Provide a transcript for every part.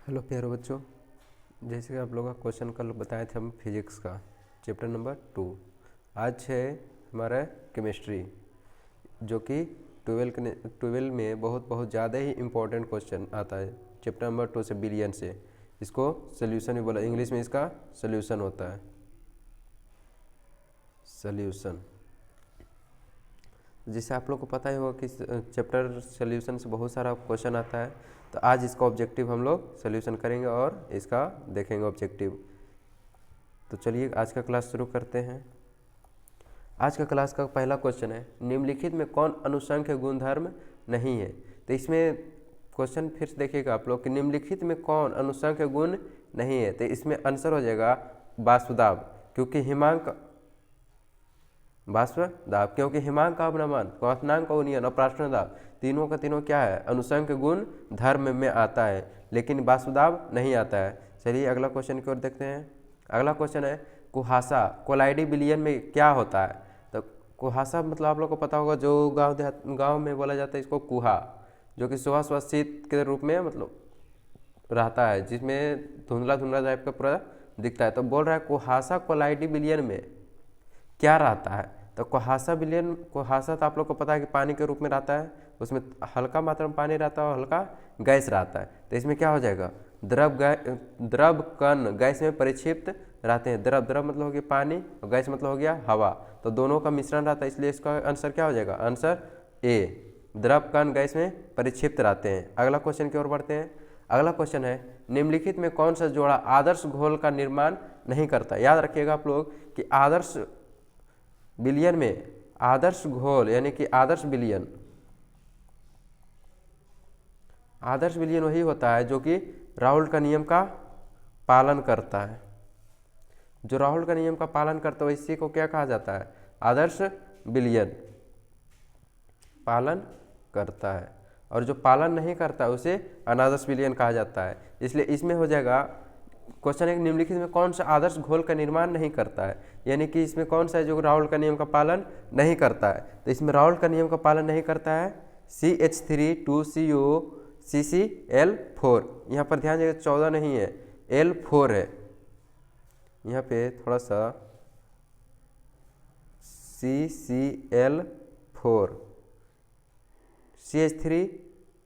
Hello प्यारे बच्चों, जैसे कि आप लोगों का क्वेश्चन कल बताए थे हम फिजिक्स का चैप्टर नंबर 2। आज है हमारा केमिस्ट्री, जो कि 12 में बहुत ज़्यादा ही इम्पोर्टेंट क्वेश्चन आता है। चैप्टर नंबर 2 से बिलियन से इसको सोल्यूशन भी बोला, इंग्लिश में इसका सोल्यूशन होता है, सोल्यूशन। जिससे आप लोग को पता ही होगा कि चैप्टर सोल्यूशन से बहुत सारा क्वेश्चन आता है। तो आज इसका ऑब्जेक्टिव हम लोग सोल्यूशन करेंगे और इसका देखेंगे ऑब्जेक्टिव। तो चलिए आज का क्लास शुरू करते हैं। आज का क्लास का पहला क्वेश्चन है, निम्नलिखित में कौन अनुसंख्य गुणधर्म नहीं है। तो इसमें क्वेश्चन फिर से देखिएगा आप लोग कि निम्नलिखित में कौन अनुसंख्य गुण नहीं है। तो इसमें आंसर हो जाएगा वाष्पदाब, क्योंकि हिमांक वाष्पदाब क्योंकि हिमांक का अवनमन, क्वथनांक का उन्नयन और प्राष्णदाब तीनों का तीनों क्या है, अनुसंख्य गुण धर्म में आता है, लेकिन वाष्पदाब नहीं आता है। चलिए अगला क्वेश्चन की ओर देखते हैं। अगला क्वेश्चन है, कुहासा कोलाइडी विलयन में क्या होता है। तो कुहासा मतलब आप लोग को पता होगा, जो गाँव में बोला जाता है इसको कुहा, जो कि सुबह सुबह शीत के रूप में मतलब रहता है, जिसमें धुंधला धुंधला टाइप का पूरा दिखता है। तो बोल रहा है कुहासा कोलाइडी विलयन में क्या रहता है। तो कुहासा तो आप लोग को पता है कि पानी के रूप में रहता है, उसमें हल्का मात्रा में पानी रहता है और हल्का गैस रहता है। तो इसमें क्या हो जाएगा, द्रव कण गैस में परिक्षिप्त रहते हैं। द्रव मतलब हो गया पानी और गैस मतलब हो गया हवा, तो दोनों का मिश्रण रहता है, इसलिए इसका आंसर क्या हो जाएगा, आंसर ए, द्रव कण गैस में परिक्षिप्त रहते हैं। अगला क्वेश्चन की ओर बढ़ते हैं। अगला क्वेश्चन है, निम्नलिखित में कौन सा जोड़ा आदर्श घोल का निर्माण नहीं करता। याद रखिएगा आप लोग कि आदर्श विलयन में आदर्श घोल यानी कि आदर्श विलयन वही होता है जो कि राउल्ट का नियम का पालन करता है। जो राउल्ट का नियम का पालन करता है इसी को क्या कहा जाता है, आदर्श विलयन पालन करता है, और जो पालन नहीं करता है उसे अनादर्श विलयन कहा जाता है। इसलिए इसमें हो जाएगा क्वेश्चन है, निम्नलिखित में कौन सा आदर्श घोल का निर्माण नहीं करता है, यानी कि इसमें कौन सा है जो राउल्ट का नियम का पालन नहीं करता है। तो इसमें राउल्ट का नियम का पालन नहीं करता है CH3 2CO CCl4। यहाँ पर ध्यान दीजिए 14 नहीं है, L4 है। यहाँ पे थोड़ा सा CCl4 CH3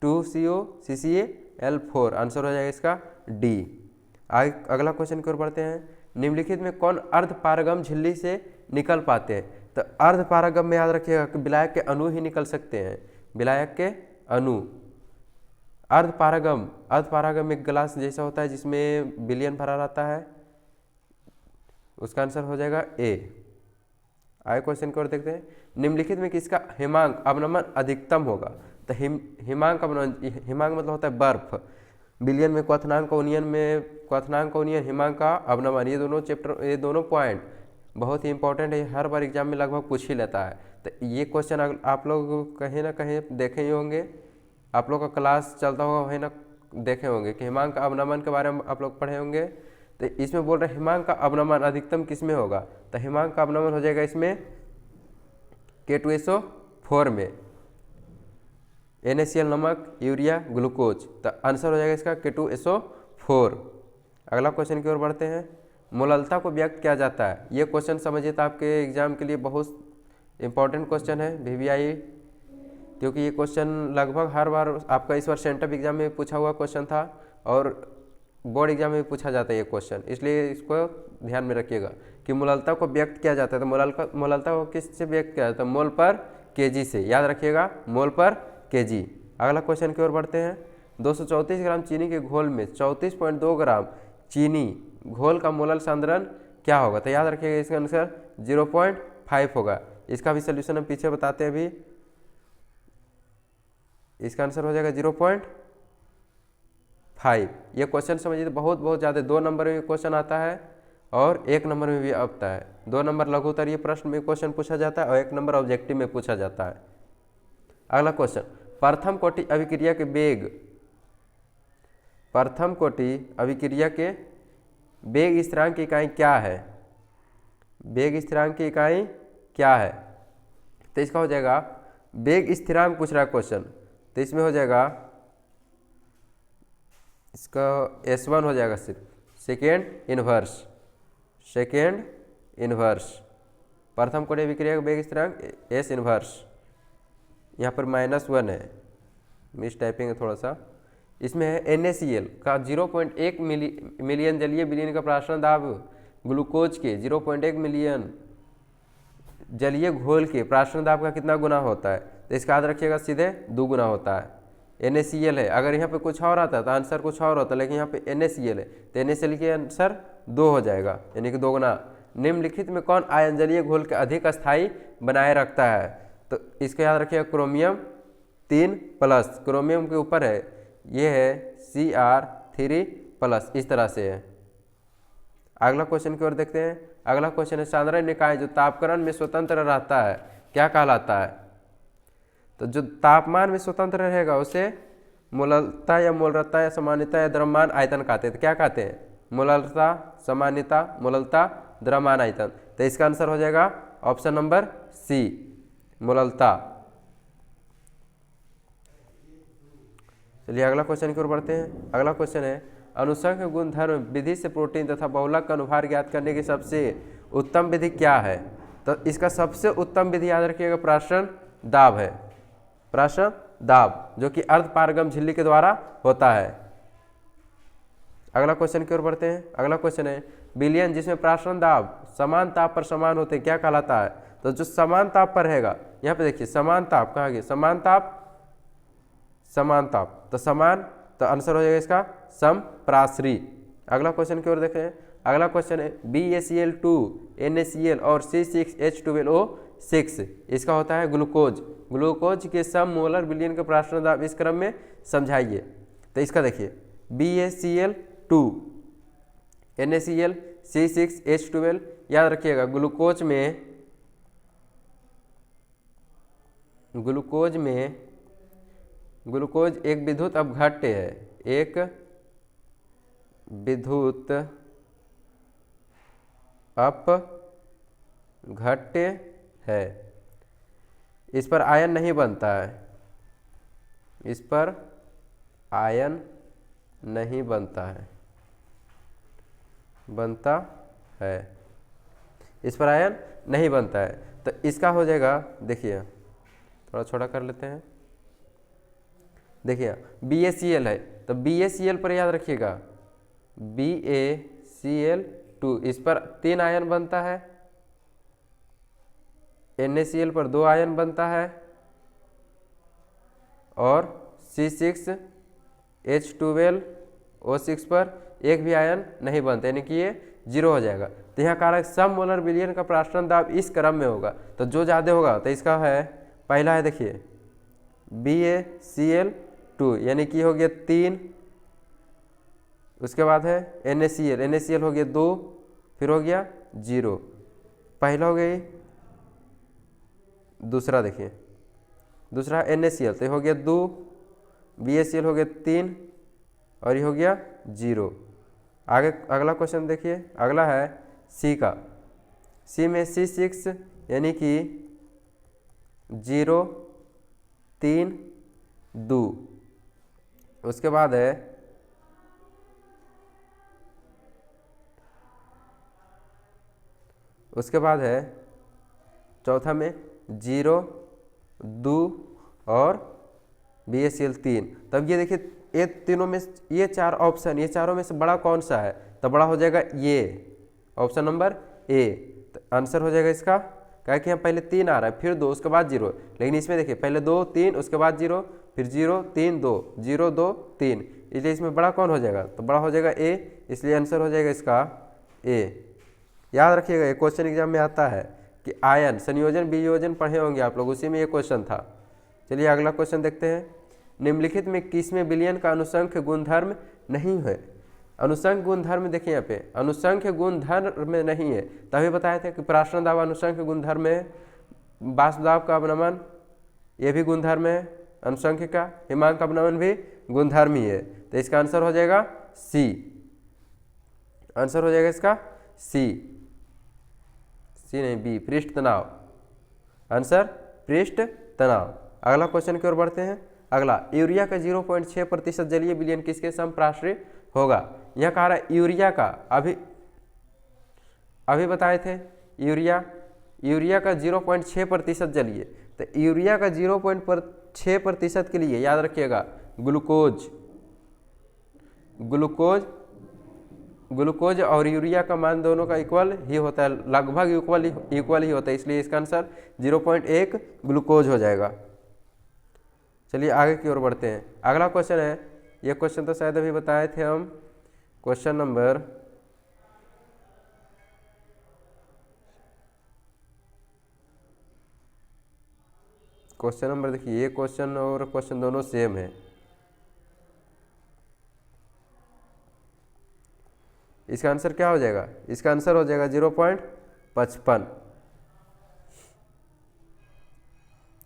2CO CCl4 answer हो जाएगा इसका डी। आगे अगला क्वेश्चन की ओर बढ़ते हैं। निम्नलिखित में कौन अर्धपारगम झिल्ली से निकल पाते हैं। तो अर्धपारगम में याद रखिएगा कि विलायक के अणु ही निकल सकते हैं, विलायक के अणु। अर्धपारगम एक गिलास जैसा होता है जिसमें विलयन भरा रहता है, उसका आंसर हो जाएगा ए। आगे क्वेश्चन की ओर देखते हैं। निम्नलिखित में किसका हिमांक अवनमन अधिकतम होगा। तो हिमांक मतलब होता है बर्फ, विलयन में क्वथनांक का उन्नयन हिमांक का अवनमन, ये दोनों पॉइंट बहुत ही इंपॉर्टेंट है, हर बार एग्जाम में लगभग पूछ ही लेता है। तो ये क्वेश्चन आप लोग कहीं ना कहीं देखे ही होंगे, आप लोग का क्लास चलता होगा वहीं ना देखे होंगे कि हिमांक का अवनमन के बारे में आप लोग पढ़े होंगे। तो इसमें बोल रहे हिमांक का अवनमन अधिकतम किस में होगा। तो हिमांक का अवनमन हो जाएगा इसमें K2SO4 में, NaCl नमक, यूरिया, ग्लूकोज। तो आंसर हो जाएगा इसका K2SO4। अगला क्वेश्चन की ओर बढ़ते हैं। मोललता को व्यक्त किया जाता है। ये क्वेश्चन समझिए तो आपके एग्जाम के लिए बहुत इंपॉर्टेंट क्वेश्चन है VVIE, क्योंकि ये क्वेश्चन लगभग हर बार आपका इस बार सेंटअप एग्जाम में पूछा हुआ क्वेश्चन था और बोर्ड एग्जाम में भी पूछा जाता है ये क्वेश्चन, इसलिए इसको ध्यान में रखिएगा कि मोललता को व्यक्त किया जाता है। तो मोललता को किससे व्यक्त किया जाता है, मोल पर केजी से। याद रखिएगा मोल पर केजी। अगला क्वेश्चन की ओर बढ़ते हैं। 234 ग्राम चीनी के घोल में 34.2 ग्राम चीनी घोल का मोलल सांद्रण क्या होगा। तो याद रखिएगा इसका आंसर 0.5 होगा। इसका भी सोल्यूशन हम पीछे बताते हैं अभी। इसका आंसर हो जाएगा 0.5। ये क्वेश्चन समझिए तो बहुत ज़्यादा 2 नंबर में क्वेश्चन आता है और 1 नंबर में भी आता है। 2 नंबर लघुत्तरीय प्रश्न में क्वेश्चन पूछा जाता है और 1 नंबर ऑब्जेक्टिव में पूछा जाता है। अगला क्वेश्चन, प्रथम कोटि अभिक्रिया के वेग स्थिरांक की इकाई क्या है। वेग स्थिरांक की इकाई क्या है। तो इसका हो जाएगा वेग स्थिरांक पूछ रहा है क्वेश्चन, तो इसमें हो जाएगा इसका S1 हो जाएगा सिर्फ, सेकेंड इन्वर्स, प्रथम कोणीय विक्रिया का वेग स्थिरांक S इन्वर्स, यहाँ पर -1 है, मिस टाइपिंग है थोड़ा सा। इसमें है NaCl का 0.1 मिलियन जलीय विलीन का प्राशन दाब ग्लूकोज के 0.1 मिलियन जलीय घोल के प्राशन दाब का कितना गुना होता है? तो इसका याद रखिएगा, सीधे 2 गुना होता है। NaCl है, अगर यहाँ पे कुछ और आता तो आंसर कुछ और होता, लेकिन यहाँ पे NaCl है तो NaCl के आंसर 2 हो जाएगा, यानी कि 2 गुना। निम्नलिखित में कौन आयन जलीय घोल के अधिक स्थायी बनाए रखता है? तो इसका याद रखिएगा क्रोमियम 3+, क्रोमियम के ऊपर है, ये है Cr3+, इस तरह से है। अगला क्वेश्चन की ओर देखते हैं। अगला क्वेश्चन है सांद्रण निकाय जो तापकरण में स्वतंत्र रहता है क्या कहलाता है? तो जो तापमान में स्वतंत्र रहेगा उसे मोललता या मोलरता या सामान्यता या द्रव्यमान आयतन कहते हैं। तो क्या कहते हैं? मोललता, सामान्यता, मोललता, द्रव्यमान आयतन। तो इसका आंसर हो जाएगा ऑप्शन नंबर सी, मोललता। चलिए अगला क्वेश्चन की ओर बढ़ते हैं। अगला क्वेश्चन है अनुसंख्य गुणधर्म विधि से प्रोटीन तथा बहुलक का अनुभार ज्ञात करने की सबसे उत्तम विधि क्या है? तो इसका सबसे उत्तम विधि याद रखिएगा प्राशन दाब है, प्राशन दाब, जो कि अर्धपारगम झिल्ली के द्वारा होता है। अगला क्वेश्चन की ओर बढ़ते हैं। अगला क्वेश्चन है विलयन जिसमें प्राशन दाब समान ताप पर समान होते क्या कहलाता है? तो जो समान ताप पर रहेगा, यहाँ पे देखिए समान ताप कहाँ गया, समान ताप, समान ताप, तो समान, तो आंसर हो जाएगा इसका समप्रासरी। अगला क्वेश्चन की ओर देखें। अगला क्वेश्चन है BaCl2 NaCl और C6H12O6, इसका होता है ग्लूकोज। ग्लूकोज के सम मोलर विलयन के प्राशन दाब इस क्रम में समझाइए। तो इसका देखिए BaCl2 NaCl C6H12, याद रखिएगा ग्लूकोज एक विद्युत अपघट्य है, एक विद्युत अपघट्य है। इस पर आयन नहीं बनता है, इस पर आयन नहीं बनता है, बनता है, इस पर आयन नहीं बनता है। तो इसका हो जाएगा, देखिए थोड़ा छोटा कर लेते हैं, देखिए BaCl है तो BaCl पर याद रखिएगा BaCl2, इस पर 3 आयन बनता है, NaCl पर 2 आयन बनता है और C6H12O6 पर एक भी आयन नहीं बनता, यानी कि ये 0 हो जाएगा। तो यहाँ कारक सम मोलर विलयन का प्राशन दाब इस क्रम में होगा, तो जो ज़्यादा होगा तो इसका है पहला है, देखिए BaCl2 यानी कि हो गया 3, उसके बाद है NaCl हो गया 2, फिर हो गया 0, पहला हो गई, दूसरा देखिए, दूसरा NaCl तो हो गया 2, BaCl हो गया 3 और ये हो गया 0। आगे अगला क्वेश्चन देखिए, अगला है C का। C में C6 यानी कि 0, 3, 2, उसके बाद है चौथा में 0, 2 और BaCl3। तब ये देखिए ये तीनों में, ये 4 ऑप्शन, ये चारों में से बड़ा कौन सा है? तो बड़ा हो जाएगा ये ऑप्शन नंबर ए। तो आंसर हो जाएगा इसका, क्या कि यहाँ पहले 3 आ रहा है, फिर 2, उसके बाद 0, लेकिन इसमें देखिए पहले 2, 3, उसके बाद 0, फिर 0, 3, 2, 0, 2, 3, इसलिए इसमें बड़ा कौन हो जाएगा? तो बड़ा हो जाएगा ए, इसलिए आंसर हो जाएगा इसका ए। याद रखिएगा ये क्वेश्चन एग्जाम में आता है कि आयन संयोजन वियोजन पढ़े होंगे आप लोग, उसी में ये क्वेश्चन था। चलिए अगला क्वेश्चन देखते हैं। निम्नलिखित में किसमें विलयन का अनुसंख्य गुणधर्म नहीं है? अनुसंख्य गुणधर्म देखिए यहाँ पे अनुसंख्य गुणधर्म में नहीं है, तभी बताए थे कि प्राशन दाब अनुसंख्य गुणधर्म है, वाष्पदाब का अवनमन ये भी गुणधर्म है अनुसंख्य का, हिमांक अवनमन भी गुणधर्म ही है। तो इसका आंसर हो जाएगा सी, आंसर हो जाएगा इसका सी नहीं बी, पृष्ठ तनाव, आंसर पृष्ठ तनाव। अगला क्वेश्चन की ओर बढ़ते हैं। अगला, यूरिया का 0.6% जलीय विलयन किसके समप्राशरी होगा? यह कह रहा है यूरिया का, अभी बताए थे यूरिया का 0.6% जलीय, तो यूरिया का 0.6% के लिए याद रखिएगा ग्लूकोज और यूरिया का मान दोनों का इक्वल ही होता है, लगभग इक्वल ही होता है, इसलिए इसका आंसर 0.1 ग्लूकोज हो जाएगा। चलिए आगे की ओर बढ़ते हैं। अगला क्वेश्चन है, ये क्वेश्चन तो शायद अभी बताए थे हम, क्वेश्चन नंबर देखिए, ये क्वेश्चन और क्वेश्चन दोनों सेम है। इसका आंसर क्या हो जाएगा? इसका आंसर हो जाएगा 0.55।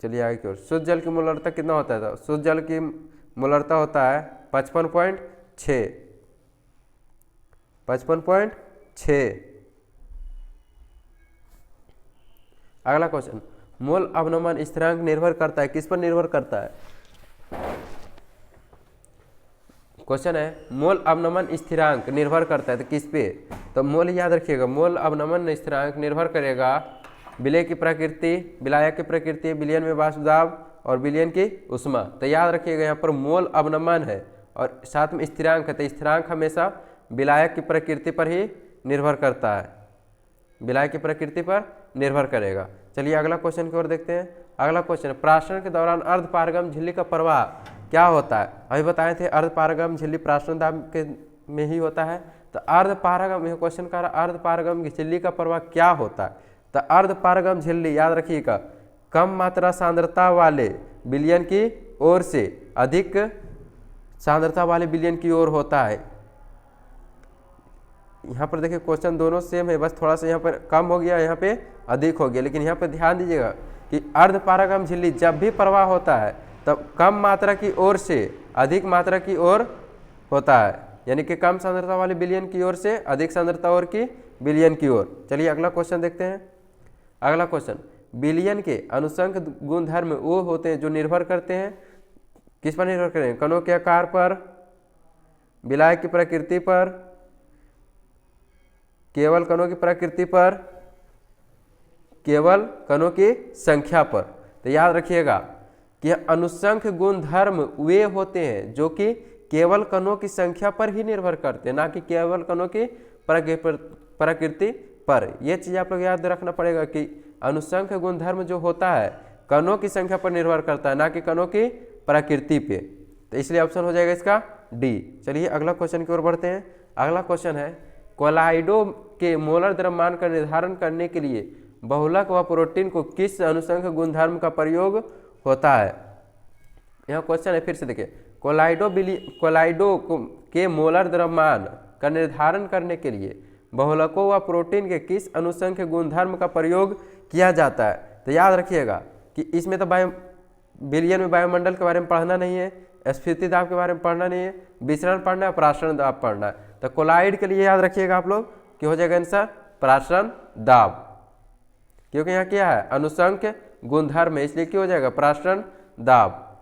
चलिए आगे की ओर। शुद्ध जल की मोलरता कितना होता है? शुद्ध जल की मोलरता होता है 55.6। अगला क्वेश्चन, मोल अवनमन स्थिरांक निर्भर करता है, किस पर निर्भर करता है? क्वेश्चन है मोल अवनमन स्थिरांक निर्भर करता है, तो किस पे? तो मोल याद रखिएगा, मोल अवनमन स्थिरांक निर्भर करेगा विलय की प्रकृति, विलायक की प्रकृति, विलयन में वाष्प दाब और विलयन की उष्मा। तो याद रखिएगा यहाँ पर मोल अवनमन है और साथ में स्थिरांक है, तो स्थिरांक हमेशा विलायक की प्रकृति पर ही निर्भर करता है, विलायक की प्रकृति पर निर्भर करेगा। चलिए अगला क्वेश्चन की ओर देखते हैं। अगला क्वेश्चन, प्राशरण के दौरान अर्धपारगम झिल्ली का प्रवाह क्या होता है? अभी बताए थे अर्धपारगम झिल्ली प्राशरण दाब के में ही होता है, तो अर्धपारगम, यह क्वेश्चन का अर्धपारगम झिल्ली का प्रवाह क्या होता है? तो अर्धपारगम झिल्ली याद रखिएगा कम मात्रा सांद्रता वाले विलयन की ओर से अधिक सांद्रता वाले विलयन की ओर होता है। यहाँ पर देखिए क्वेश्चन दोनों सेम है, बस थोड़ा सा यहाँ पर कम हो गया, यहाँ पे अधिक हो गया, लेकिन यहाँ पर ध्यान दीजिएगा कि अर्धपारगम झिल्ली जब भी प्रवाह होता है तब कम मात्रा की ओर से अधिक मात्रा की ओर होता है, यानी कि कम सांद्रता वाले विलयन की ओर से अधिक सांद्रता और की विलयन की ओर। चलिए अगला क्वेश्चन देखते हैं। अगला क्वेश्चन, विलयन के अनुसंक गुणधर्म वो होते हैं जो निर्भर करते हैं, किस पर निर्भर करते हैं? कणों के आकार पर, विलायक की प्रकृति पर, केवल कणों की प्रकृति पर, केवल कणों की संख्या पर। तो याद रखिएगा कि अनुसंक गुणधर्म वे होते हैं जो कि केवल कणों की संख्या पर ही निर्भर करते हैं, ना कि केवल कणों की प्रकृति पर। यह चीज आप लोग याद रखना पड़ेगा कि अनुसंक गुणधर्म जो होता है कणों की संख्या पर निर्भर करता है, ना कि कणों की प्रकृति पे। तो इसलिए ऑप्शन हो जाएगा इसका डी। चलिए अगला क्वेश्चन की ओर बढ़ते हैं। अगला क्वेश्चन है, कोलाइडो के मोलर द्रव्यमान का निर्धारण करने के लिए बहुलक व प्रोटीन को किस अनुसंक गुणधर्म का प्रयोग होता है? यहाँ क्वेश्चन है, फिर से देखिए, कोलाइडो के मोलर द्रव्यमान का निर्धारण करने के लिए बहुलकों व प्रोटीन के किस अनुसंक गुणधर्म का प्रयोग किया जाता है? तो याद रखिएगा कि इसमें तो विलयन में वायुमंडल के बारे में पढ़ना नहीं है, स्फीति दाब के बारे में पढ़ना नहीं है, विचरण पढ़ना है, प्राशरण दाब पढ़ना है। तो कोलाइड के लिए याद रखिएगा आप लोग कि हो जाएगा आंसर प्राशरण दाब, क्योंकि यहाँ क्या है अनुसंक गुणधर्म है, इसलिए क्या हो जाएगा प्राशरण दाब।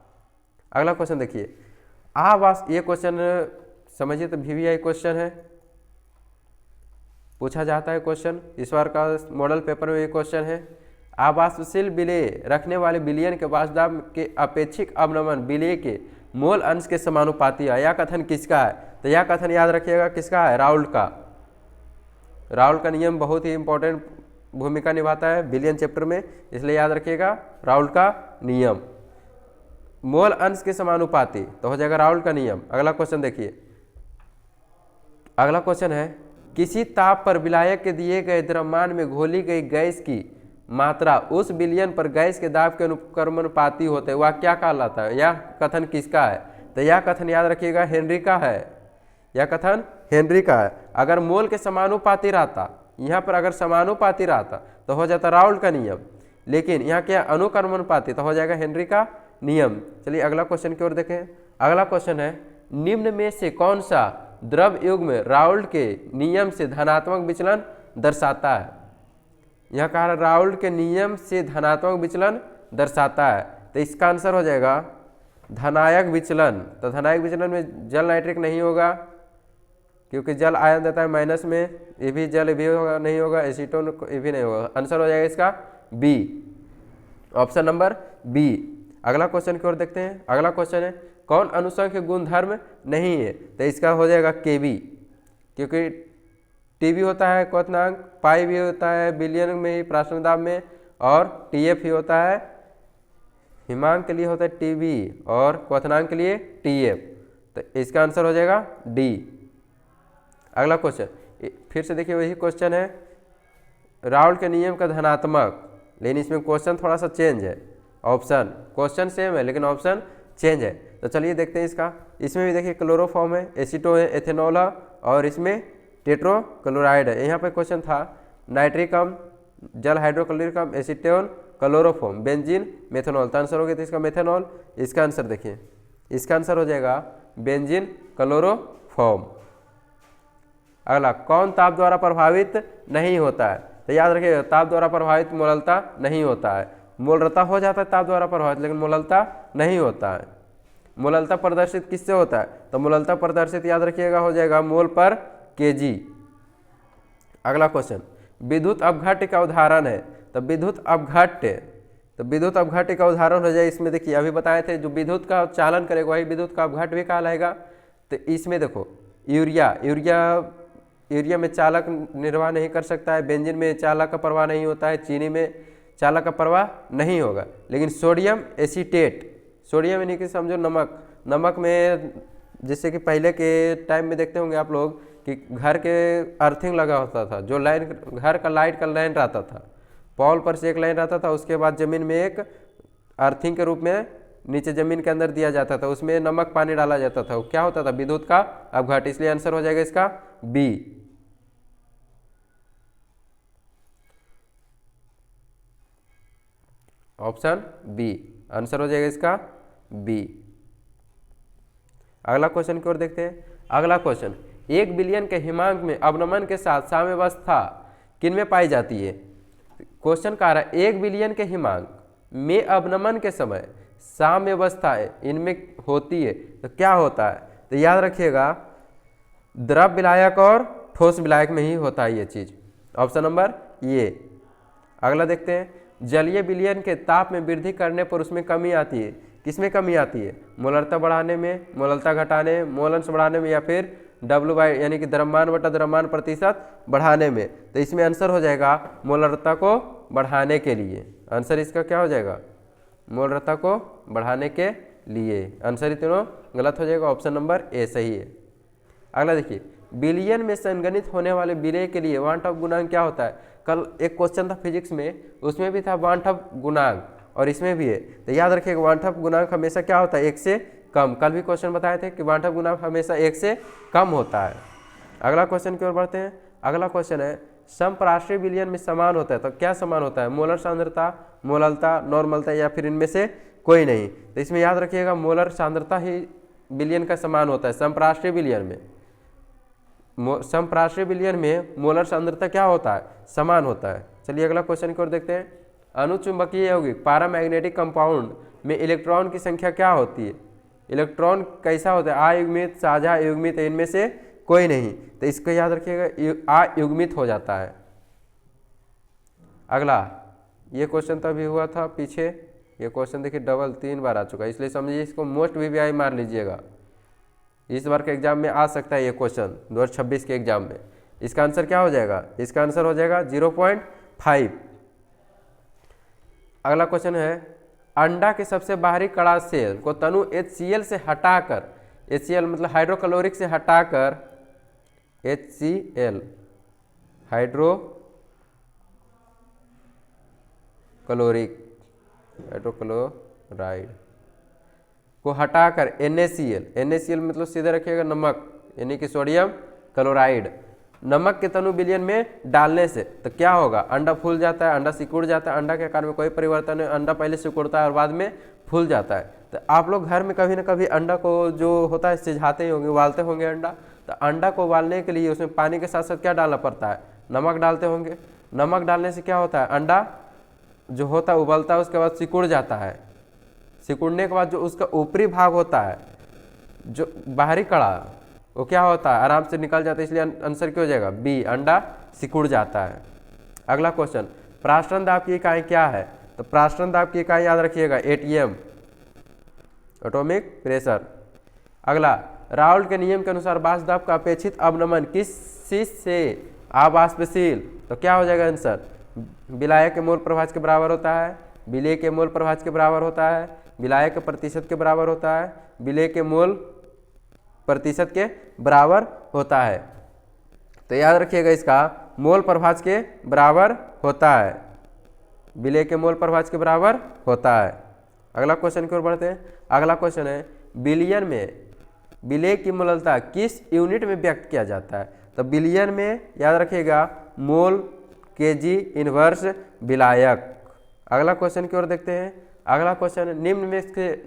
अगला क्वेश्चन देखिए, ये क्वेश्चन समझिए तो VVI क्वेश्चन है, पूछा जाता है क्वेश्चन, इस बार का मॉडल पेपर में ये क्वेश्चन है। आवासशील विलेय रखने वाले विलयन के वाष्प दाब के अपेक्षिक अवनमन विलेय के मोल अंश के समानुपाती है। यह कथन किसका है? तो यह कथन याद रखिएगा किसका है? राउल्ट का। राउल्ट का नियम बहुत ही इंपॉर्टेंट भूमिका निभाता है विलयन चैप्टर में, इसलिए याद रखिएगा राउल्ट का नियम, मोल अंश के समानुपाती, तो हो जाएगा राउल्ट का नियम। अगला क्वेश्चन देखिए, अगला क्वेश्चन है, किसी ताप पर विलायक के दिए गए द्रव्यमान में घोली गई गैस की मात्रा उस विलयन पर गैस के दाब के अनुक्रमणपाती होते हैं, वह क्या कहलाता है? यह कथन किसका है? तो यह कथन याद रखिएगा हेनरी का है, यह कथन हेनरी का है। अगर मोल के समानुपाती रहता, यहाँ पर अगर समानुपाती रहता तो हो जाता राउल्ट का नियम, लेकिन यहाँ क्या अनुक्रमणपाती, तो हो जाएगा हेनरी का नियम। चलिए अगला क्वेश्चन की ओर देखें। अगला क्वेश्चन है, निम्न में से कौन सा द्रव युग्म राउल्ट के नियम से धनात्मक विचलन दर्शाता है? यह कहा राउल्ट के नियम से धनात्मक विचलन दर्शाता है, तो इसका आंसर हो जाएगा धनायक विचलन, तो धनायक विचलन में जल नाइट्रिक नहीं होगा क्योंकि जल आयन देता है माइनस में, ये भी जल भी होगा नहीं होगा, एसीटोन ये भी नहीं होगा। आंसर हो जाएगा इसका बी, ऑप्शन नंबर बी। अगला क्वेश्चन की ओर देखते हैं। अगला क्वेश्चन है कौन अनुसंख्य गुणधर्म नहीं है, तो इसका हो जाएगा केबी, क्योंकि टी भी होता है क्वथनांक, पाई भी होता है बिलियन में ही प्राशन दाब में, और टीएफ ही होता है हिमांक के लिए होता है टीबी और क्वथनांक के लिए टीएफ, तो इसका आंसर हो जाएगा डी। अगला क्वेश्चन फिर से देखिए वही क्वेश्चन है, राउल के नियम का धनात्मक, लेकिन इसमें क्वेश्चन थोड़ा सा चेंज है, ऑप्शन क्वेश्चन सेम है लेकिन ऑप्शन चेंज है। तो चलिए देखते हैं इसका। इसमें भी देखिए क्लोरोफॉर्म है, एसीटो है, एथेनॉल है, और इसमें टेट्रोक्लोराइड है। यहाँ पे क्वेश्चन था नाइट्रिक अम्ल, जल हाइड्रोक्लोरिक अम्ल, एसीटोन, क्लोरोफॉर्म, बेंजीन, मेथेनॉल, तो आंसर हो गया तो इसका मेथेनॉल। इसका आंसर देखिए, इसका आंसर हो जाएगा बेंजीन क्लोरोफॉर्म। अगला कौन ताप द्वारा प्रभावित नहीं होता है, तो याद रखिए ताप द्वारा प्रभावित मोललता नहीं होता है, मोलरता हो जाता है ताप द्वारा प्रभावित लेकिन मोललता नहीं होता है। मोललता प्रदर्शित किससे होता है, तो मोललता प्रदर्शित याद रखिएगा हो जाएगा मोल पर केजी। अगला क्वेश्चन विद्युत अपघट्य का उदाहरण है, तो विद्युत अपघट्य, तो विद्युत अपघट्य का उदाहरण हो जाए इसमें देखिए अभी बताए थे जो विद्युत का चालन करेगा वही विद्युत का अपघट्य भी कहलाएगा। तो इसमें देखो यूरिया में चालक निर्वाह नहीं कर सकता है, बेंजीन में चालक का प्रवाह नहीं होता है, चीनी में चालक का प्रवाह नहीं होगा, लेकिन सोडियम एसीटेट, सोडियम यानी कि समझो नमक में जैसे कि पहले के टाइम में देखते होंगे आप लोग कि घर के अर्थिंग लगा होता था, जो लाइन घर का लाइट का लाइन रहता था, पॉल पर से एक लाइन रहता था, उसके बाद जमीन में एक अर्थिंग के रूप में नीचे जमीन के अंदर दिया जाता था, उसमें नमक पानी डाला जाता था, वो क्या होता था विद्युत का अपघट्य, इसलिए आंसर हो जाएगा इसका बी। ऑप्शन बी आंसर हो जाएगा इसका बी। अगला क्वेश्चन की ओर देखते हैं। अगला क्वेश्चन 1 बिलियन के हिमांक में अवनमन के साथ साम्यावस्था किन में पाई जाती है। क्वेश्चन कह रहा है 1 बिलियन के हिमांक में अवनमन के समय साम्यावस्था इनमें होती है, तो क्या होता है, तो याद रखिएगा द्रव विलायक और ठोस विलायक में ही होता है ये चीज, ऑप्शन नंबर ये। अगला देखते हैं जलीय विलयन के ताप में वृद्धि करने पर उसमें कमी आती है, किसमें कमी आती है, मोलरता बढ़ाने में, मोलरता घटाने, मोलंश बढ़ाने में, या फिर W यानी कि द्रव्यमान बटा द्रव्यमान प्रतिशत बढ़ाने में, तो इसमें आंसर हो जाएगा मोलरता को बढ़ाने के लिए। आंसर इसका क्या हो जाएगा, मोलरता को बढ़ाने के लिए। आंसर तीनों गलत हो जाएगा, ऑप्शन नंबर ए सही है। अगला देखिए बिलियन में संगणित होने वाले विलय के लिए वान टॉप गुणांक क्या होता है। कल एक क्वेश्चन था फिजिक्स में, उसमें भी था वान टॉप गुणांक और इसमें भी है, तो याद रखिएगा वान टॉप गुणांक हमेशा क्या होता है, 1 से कम। कल भी क्वेश्चन बताए थे कि वान टॉप गुणांक हमेशा 1 से कम होता है। अगला क्वेश्चन की ओर बढ़ते हैं। अगला क्वेश्चन है समप्राश्रय विलयन में समान होता है, तो क्या समान होता है, मोलर सांद्रता, मोललता, नॉर्मलता, या फिर इनमें से कोई नहीं। तो इसमें याद रखिएगा मोलर सांद्रता ही विलयन का समान होता है समप्राश्रय विलयन में। समप्राश्रय विलयन में मोलर सांद्रता क्या होता है, समान होता है। चलिए अगला क्वेश्चन की ओर देखते हैं। अनुचुंबकीय यौगिक पैरामैग्नेटिक कंपाउंड में इलेक्ट्रॉन की संख्या क्या होती है, इलेक्ट्रॉन कैसा होता है, अयुग्मित, साझा, युग्मित, इनमें से कोई नहीं, तो इसको याद रखिएगा अयुग्मित हो जाता है। अगला ये क्वेश्चन तो अभी हुआ था पीछे, ये क्वेश्चन देखिए डबल 3 बार आ चुका है, इसलिए समझिए इसको मोस्ट VVI मार लीजिएगा। इस बार के एग्जाम में आ सकता है ये क्वेश्चन 2026 के एग्जाम में। इसका आंसर क्या हो जाएगा, इसका आंसर हो जाएगा 0.5। अगला क्वेश्चन है अंडा के सबसे बाहरी कड़ा सेल को तनु HCl से हटाकर, HCl मतलब हाइड्रोक्लोरिक से हटाकर, HCl हाइड्रोक्लोराइड को हटाकर NaCl मतलब सीधे रखिएगा नमक यानी कि सोडियम क्लोराइड, नमक के तनु विलयन में डालने से तो क्या होगा, अंडा फूल जाता है, अंडा सिकुड़ जाता है, अंडा के आकार में कोई परिवर्तन नहीं, अंडा पहले सिकुड़ता है और बाद में फूल जाता है। तो आप लोग घर में कभी ना कभी अंडा को जो होता है सिझाते ही होंगे, उबालते होंगे अंडा, तो अंडा को उबालने के लिए उसमें पानी के साथ साथ क्या डालना पड़ता है, नमक डालते होंगे। नमक डालने से क्या होता है, अंडा जो होता है उबलता है उसके बाद सिकुड़ जाता है, सिकुड़ने के बाद जो उसका ऊपरी भाग होता है, जो बाहरी कड़ा, वो क्या होता है, आराम से निकल जाता है, इसलिए आंसर क्या हो जाएगा बी, अंडा सिकुड़ जाता है। अगला क्वेश्चन, प्राष्टन दाब की इकाई क्या है? तो प्राष्टन दाब की इकाई याद रखिएगा एटीएम, एटॉमिक प्रेशर। अगला, राउल्ट के नियम के अनुसार बाष्प दाब का अपेक्षित अवनमन किस चीज से अवाष्पशील? तो क्या हो जाएगा आंसर, विलायक के मोल प्रभाज के बराबर होता है, विलेय के मोल प्रभाज के बराबर होता है, विलायक के प्रतिशत के बराबर होता है, विलेय के मोल प्रतिशत के बराबर होता है। तो याद रखिएगा इसका मोल प्रभाज के बराबर होता है, विलेय के मोल प्रभाज के बराबर होता है। अगला क्वेश्चन की ओर बढ़ते हैं। अगला क्वेश्चन है, बिलियन में विलेय की मोललता किस यूनिट में व्यक्त किया जाता है? तो बिलियन में याद रखिएगा मोल केजी इनवर्स विलायक। अगला क्वेश्चन की ओर देखते हैं। अगला क्वेश्चन,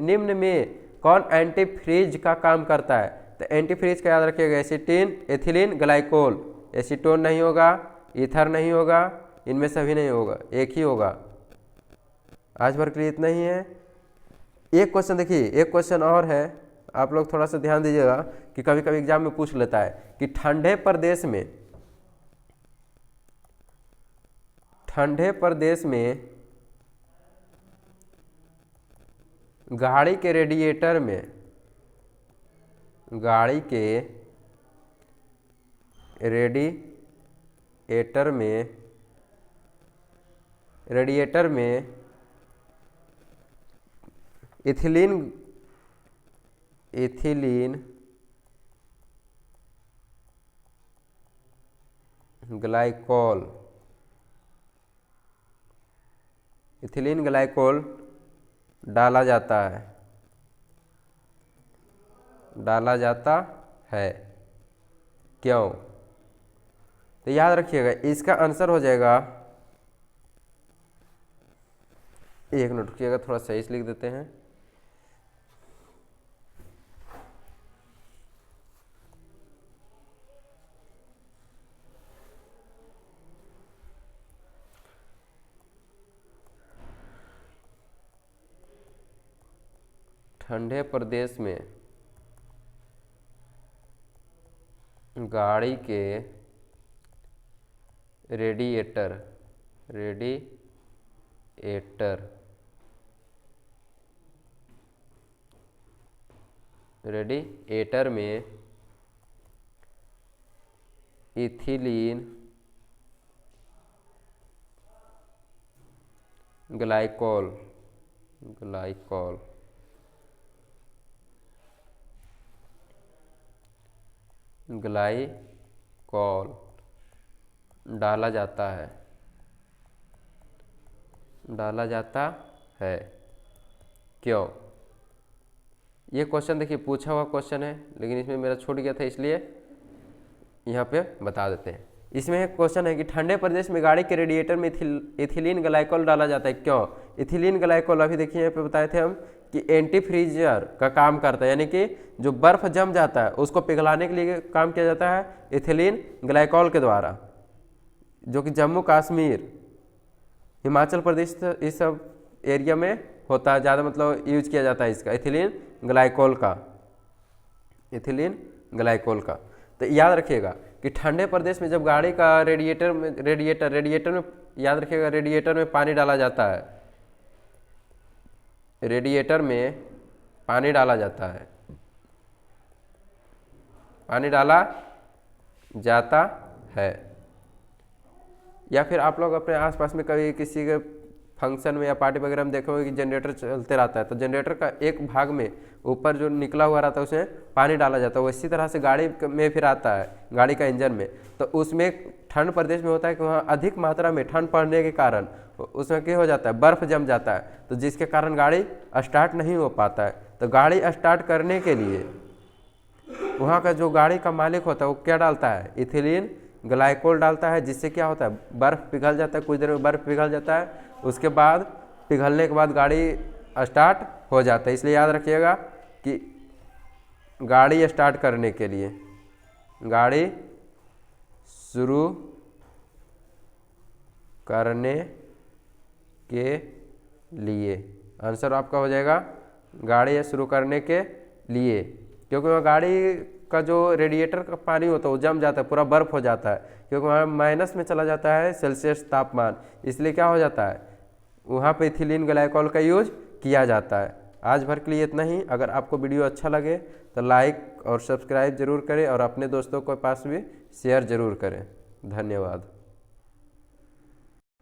निम्न में कौन एंटी फ्रीज का काम करता है? तो एंटी फ्रीज का याद रखिएगा एसिटिन, एथिलीन, ग्लाइकोल। एसीटोन नहीं होगा, ईथर नहीं होगा, इनमें सभी नहीं होगा, एक ही होगा। आज भर के लिए इतना ही है। एक क्वेश्चन देखिए, एक क्वेश्चन और है, आप लोग थोड़ा सा ध्यान दीजिएगा कि कभी कभी एग्जाम में पूछ लेता है कि ठंडे प्रदेश में गाड़ी के रेडिएटर में इथिलीन ग्लाइकोल डाला जाता है। क्यों? तो याद रखिएगा इसका आंसर हो जाएगा, एक मिनट रुकिएगा, थोड़ा सही से लिख देते हैं। ठंडे प्रदेश में गाड़ी के रेडिएटर में इथिलीन ग्लाइकोल डाला जाता है। क्यों? ये क्वेश्चन देखिए पूछा हुआ क्वेश्चन है, लेकिन इसमें मेरा छूट गया था, इसलिए यहाँ पे बता देते हैं। इसमें एक क्वेश्चन है कि ठंडे प्रदेश में गाड़ी के रेडिएटर में इथिलीन ग्लाइकोल डाला जाता है। क्यों? इथिलीन ग्लाइकोल अभी देखिए यहाँ पे बताए थे हम कि एंटी फ्रीजर का काम करता है, यानी कि जो बर्फ जम जाता है उसको पिघलाने के लिए काम किया जाता है इथिलीन ग्लाइकोल के द्वारा, जो कि जम्मू कश्मीर, हिमाचल प्रदेश, इस सब एरिया में होता है ज़्यादा, मतलब यूज किया जाता है इसका इथिलीन ग्लाइकोल का। तो याद रखिएगा कि ठंडे प्रदेश में जब गाड़ी का रेडिएटर में याद रखिएगा रेडिएटर में पानी डाला जाता है, पानी डाला जाता है। या फिर आप लोग अपने आसपास में कभी किसी के फंक्शन में या पार्टी वगैरह में देखे होंगे कि जनरेटर चलते रहता है, तो जनरेटर का एक भाग में ऊपर जो निकला हुआ रहता है उसमें पानी डाला जाता है। इसी तरह से गाड़ी में फिर आता है, गाड़ी का इंजन में, तो उसमें ठंड प्रदेश में होता है कि वहाँ अधिक मात्रा में ठंड पड़ने के कारण उसमें क्या हो जाता है, बर्फ जम जाता है, तो जिसके कारण गाड़ी स्टार्ट नहीं हो पाता है। तो गाड़ी स्टार्ट करने के लिए वहाँ का जो गाड़ी का मालिक होता है वो क्या डालता है, इथिलीन ग्लाइकोल डालता है, जिससे क्या होता है, बर्फ पिघल जाता है, कुछ देर में बर्फ पिघल जाता है, उसके बाद पिघलने के बाद गाड़ी स्टार्ट हो जाता है। इसलिए याद रखिएगा कि गाड़ी स्टार्ट करने के लिए, गाड़ी शुरू करने के लिए आंसर आपका हो जाएगा गाड़ी शुरू करने के लिए, क्योंकि वहाँ गाड़ी का जो रेडिएटर का पानी होता है वो जम जाता है, पूरा बर्फ़ हो जाता है, क्योंकि वहाँ माइनस में चला जाता है सेल्सियस तापमान, इसलिए क्या हो जाता है वहाँ पे इथिलीन ग्लाइकॉल का यूज किया जाता है। आज भर के लिए इतना ही। अगर आपको वीडियो अच्छा लगे तो लाइक और सब्सक्राइब जरूर करें और अपने दोस्तों के पास भी शेयर जरूर करें। धन्यवाद।